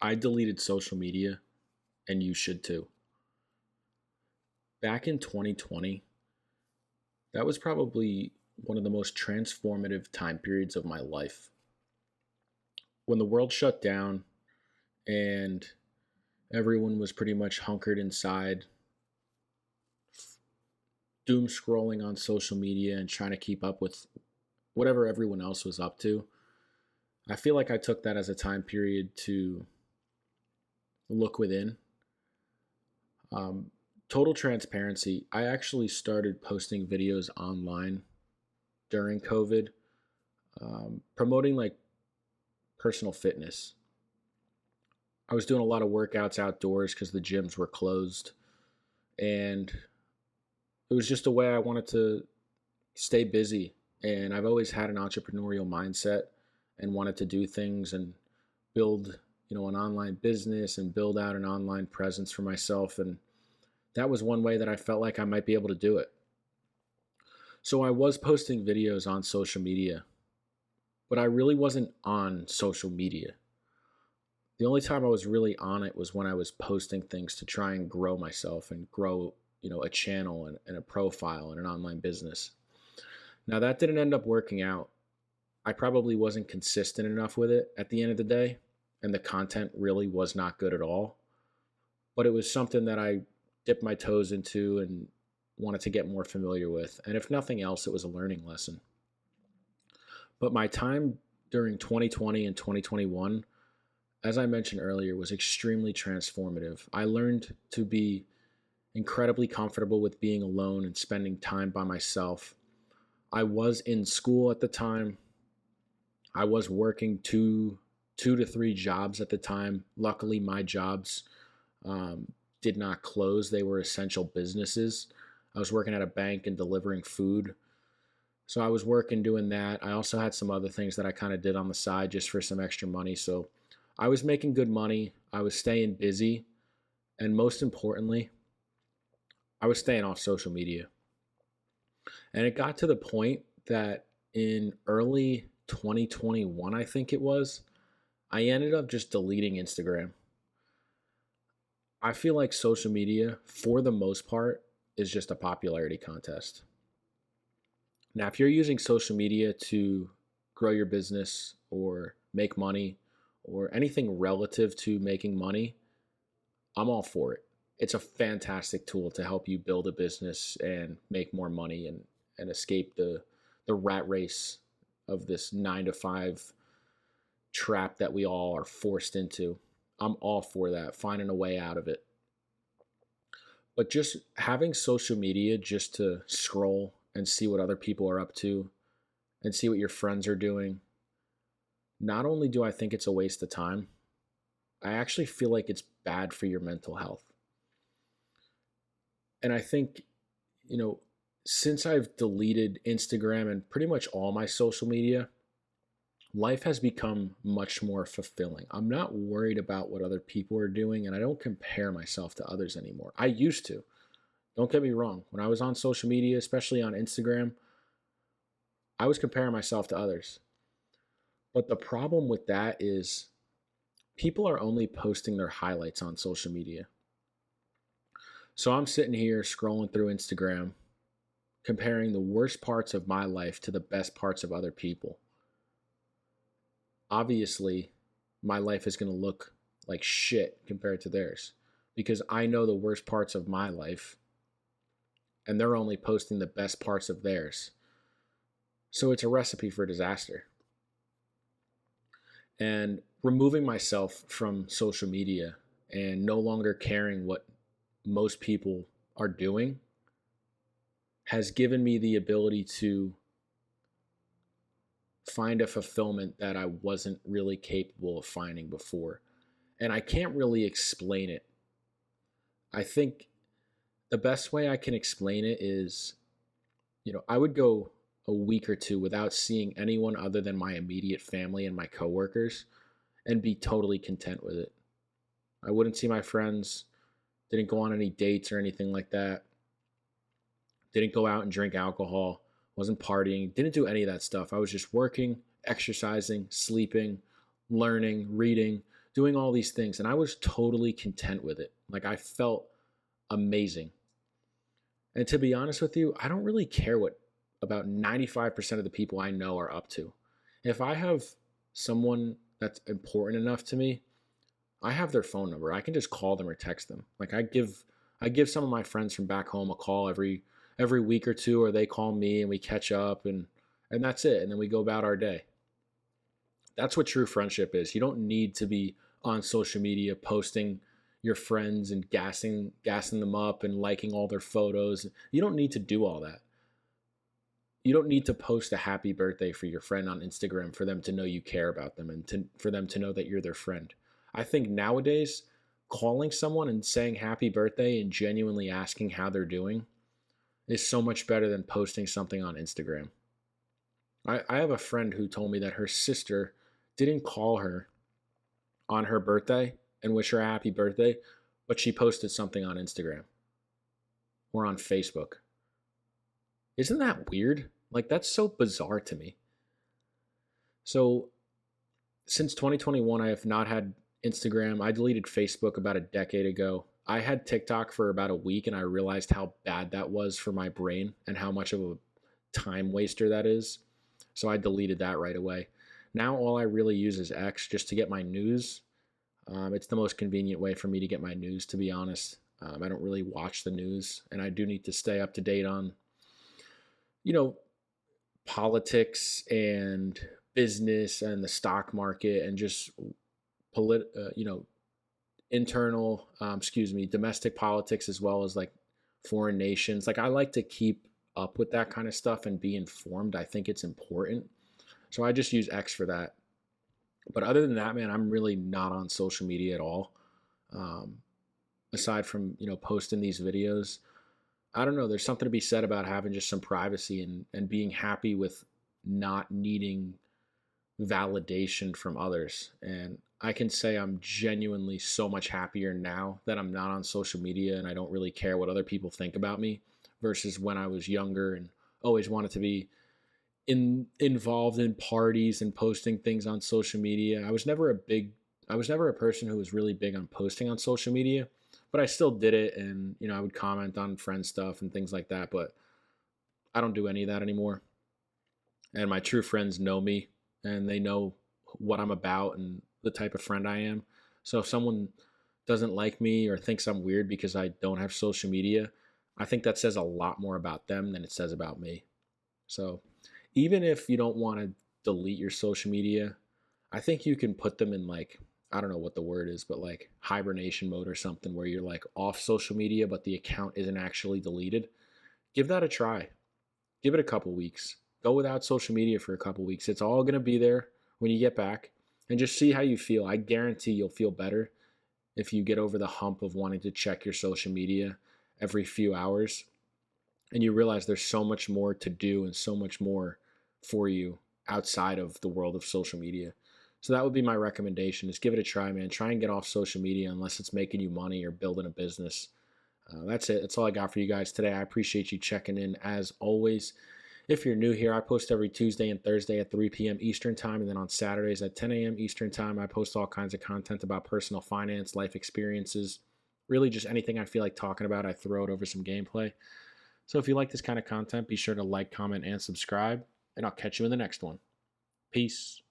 I deleted social media, and you should too. Back in 2020, that was probably one of the most transformative time periods of my life. When the world shut down and everyone was pretty much hunkered inside, doom scrolling on social media and trying to keep up with whatever everyone else was up to, I feel like I took that as a time period to look within. Um, Total transparency, I actually started posting videos online during COVID, promoting like personal fitness. I was doing a lot of workouts outdoors because the gyms were closed. And it was just a way I wanted to stay busy. And I've always had an entrepreneurial mindset and wanted to do things and build, an online business and build out an online presence for myself. And that was one way that I felt like I might be able to do it. So I was posting videos on social media, but I really wasn't on social media. The only time I was really on it was when I was posting things to try and grow myself and grow, a channel and a profile and an online business. Now that didn't end up working out. I probably wasn't consistent enough with it at the end of the day, and the content really was not good at all. But it was something that I dipped my toes into and wanted to get more familiar with. And if nothing else, it was a learning lesson. But my time during 2020 and 2021, as I mentioned earlier, was extremely transformative. I learned to be incredibly comfortable with being alone and spending time by myself. I was in school at the time. I was working two to three jobs at the time. Luckily, my jobs did not close. They were essential businesses. I was working at a bank and delivering food. So I was working doing that. I also had some other things that I kind of did on the side just for some extra money. So I was making good money. I was staying busy. And most importantly, I was staying off social media. And it got to the point that in early 2021, I think it was, I ended up just deleting Instagram. I feel like social media, for the most part, is just a popularity contest. Now, if you're using social media to grow your business or make money or anything relative to making money, I'm all for it. It's a fantastic tool to help you build a business and make more money and escape the rat race of this 9 to 5 trap that we all are forced into. I'm all for that, finding a way out of it. But just having social media just to scroll and see what other people are up to and see what your friends are doing, not only do I think it's a waste of time, I actually feel like it's bad for your mental health. And I think, since I've deleted Instagram and pretty much all my social media, life has become much more fulfilling. I'm not worried about what other people are doing, and I don't compare myself to others anymore. I used to. Don't get me wrong. When I was on social media, especially on Instagram, I was comparing myself to others. But the problem with that is people are only posting their highlights on social media. So I'm sitting here scrolling through Instagram, comparing the worst parts of my life to the best parts of other people. Obviously, my life is going to look like shit compared to theirs because I know the worst parts of my life and they're only posting the best parts of theirs. So it's a recipe for disaster. And removing myself from social media and no longer caring what most people are doing has given me the ability to find a fulfillment that I wasn't really capable of finding before. And I can't really explain it. I think the best way I can explain it is, I would go a week or two without seeing anyone other than my immediate family and my coworkers and be totally content with it. I wouldn't see my friends, didn't go on any dates or anything like that. Didn't go out and drink alcohol, wasn't partying, didn't do any of that stuff. I was just working, exercising, sleeping, learning, reading, doing all these things. And I was totally content with it. Like I felt amazing. And to be honest with you, I don't really care what about 95% of the people I know are up to. If I have someone that's important enough to me, I have their phone number. I can just call them or text them. Like I give some of my friends from back home a call every week or two, or they call me and we catch up, and that's it. And then we go about our day. That's what true friendship is. You don't need to be on social media posting your friends and gassing them up and liking all their photos. You don't need to do all that. You don't need to post a happy birthday for your friend on Instagram for them to know you care about them and for them to know that you're their friend. I think nowadays, calling someone and saying happy birthday and genuinely asking how they're doing is so much better than posting something on Instagram. I have a friend who told me that her sister didn't call her on her birthday and wish her a happy birthday, but she posted something on Instagram or on Facebook. Isn't that weird? Like, that's so bizarre to me. So, since 2021, I have not had Instagram. I deleted Facebook about a decade ago. I had TikTok for about a week and I realized how bad that was for my brain and how much of a time waster that is. So I deleted that right away. Now all I really use is X just to get my news. It's the most convenient way for me to get my news, to be honest. I don't really watch the news, and I do need to stay up to date on, you know, politics and business and the stock market and just internal, domestic politics as well as like foreign nations. Like I like to keep up with that kind of stuff and be informed. I think it's important. So I just use X for that. But other than that, man, I'm really not on social media at all. Um, Aside from, posting these videos, I don't know. There's something to be said about having just some privacy and being happy with not needing validation from others. And I can say I'm genuinely so much happier now that I'm not on social media and I don't really care what other people think about me versus when I was younger and always wanted to be involved in parties and posting things on social media. I was never a person who was really big on posting on social media, but I still did it, and I would comment on friend stuff and things like that, but I don't do any of that anymore. And my true friends know me and they know what I'm about and the type of friend I am. So if someone doesn't like me or thinks I'm weird because I don't have social media, I think that says a lot more about them than it says about me. So even if you don't want to delete your social media, I think you can put them in, like, I don't know what the word is, but like hibernation mode or something where you're like off social media, but the account isn't actually deleted. Give that a try. Give it a couple weeks. Go without social media for a couple weeks. It's all going to be there when you get back, and just see how you feel. I guarantee you'll feel better if you get over the hump of wanting to check your social media every few hours and you realize there's so much more to do and so much more for you outside of the world of social media. So that would be my recommendation, is give it a try, man. Try and get off social media unless it's making you money or building a business. That's it. That's all I got for you guys today. I appreciate you checking in as always. If you're new here, I post every Tuesday and Thursday at 3 p.m. Eastern Time, and then on Saturdays at 10 a.m. Eastern Time, I post all kinds of content about personal finance, life experiences, really just anything I feel like talking about. I throw it over some gameplay. So if you like this kind of content, be sure to like, comment, and subscribe, and I'll catch you in the next one. Peace.